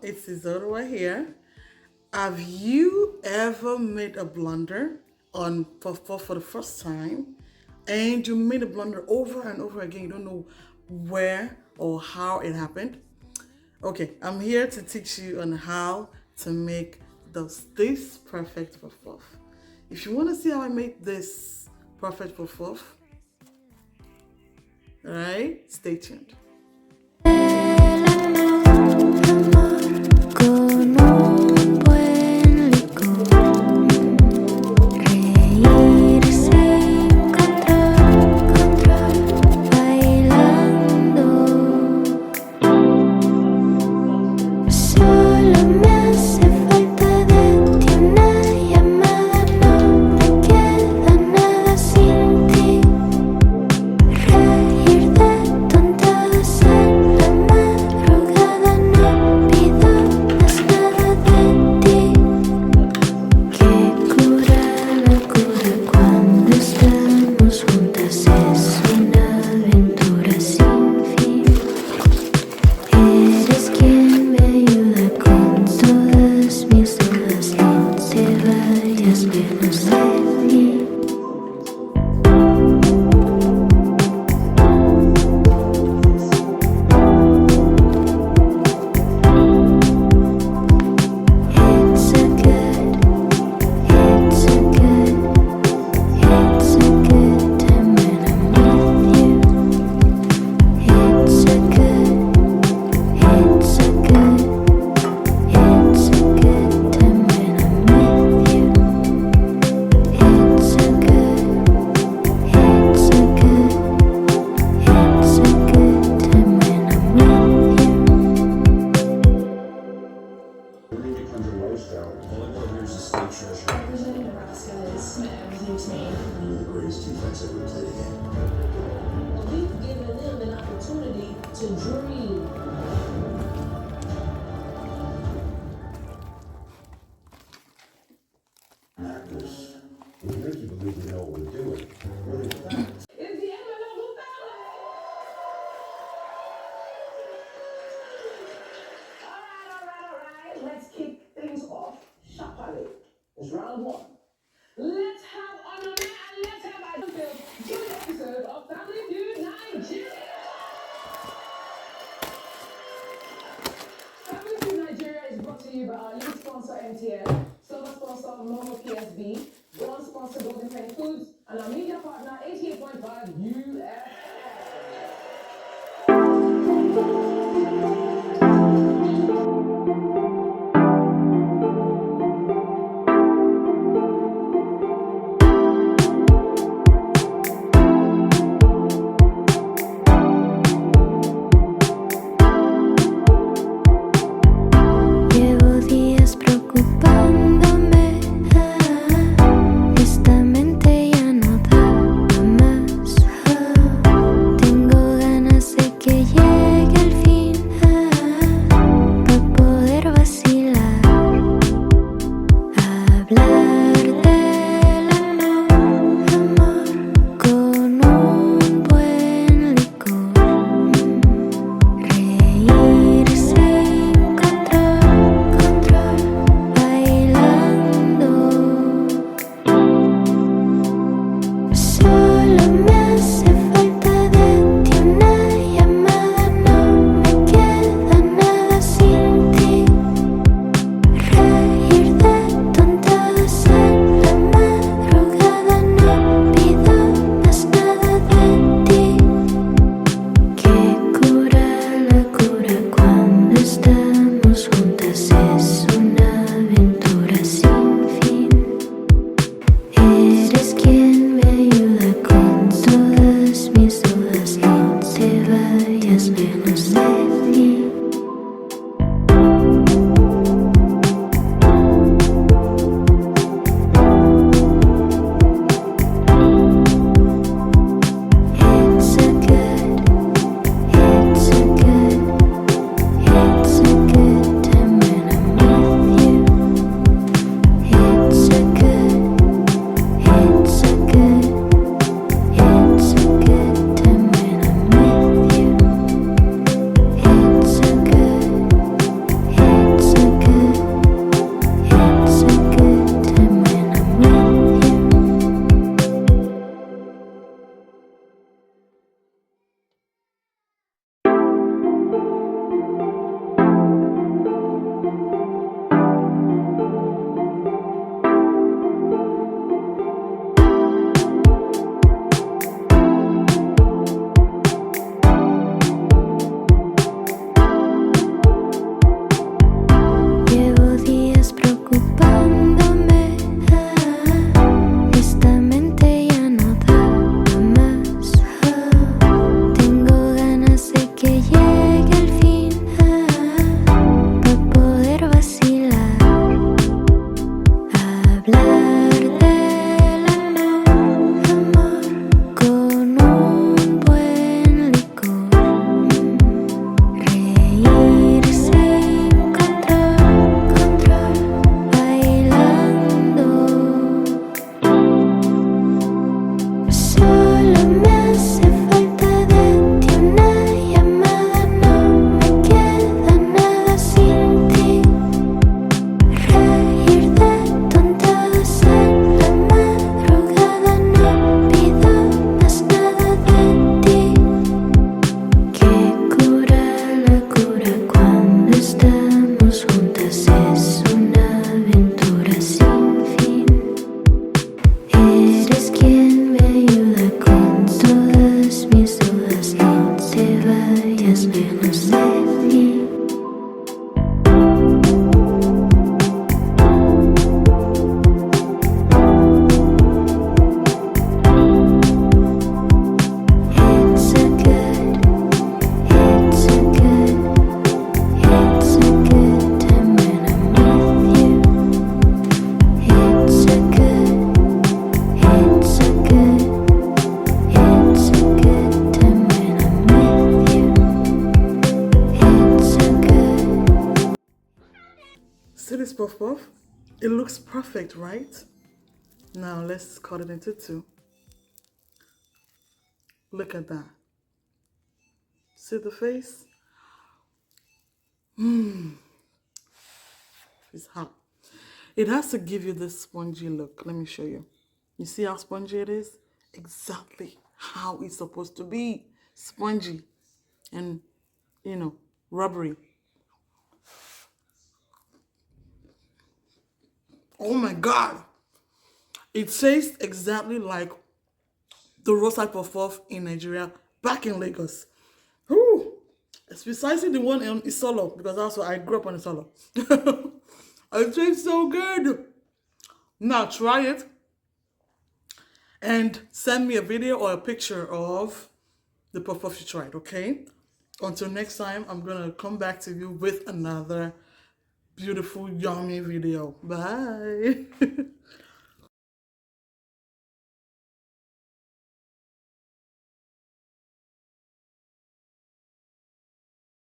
It's Isoto right here. Have you ever made a blunder on for the first time and you made a blunder over and over again? You don't know where or how it happened? Okay, I'm here to teach you on how to make this perfect puff puff. If you want to see how I made this perfect puff puff, alright, stay tuned. Let's kick things off sharply. It's round one. Let's have honor and let's have a good episode of Family Feud Nigeria. Family Feud Nigeria is brought to you by our lead sponsor MTN, silver sponsor Momo PSB, bronze sponsor Golden Penny Foods, and our media partner 88.5 US. Llevo días preocupándome puff puff. It looks perfect, right? Now let's cut it into two. Look at that. See the face? It's hot. It has to give you this spongy look. Let me show you. You see how spongy it is? Exactly how it's supposed to be. Spongy and, rubbery. Oh my God. It tastes exactly like the roadside puff puff in Nigeria back in Lagos. Whew. It's precisely the one in Isolo because that's what I grew up on Isolo. It tastes so good. Now try it and send me a video or a picture of the puff puff you tried, okay? Until next time, I'm gonna come back to you with another beautiful, yummy video. Bye.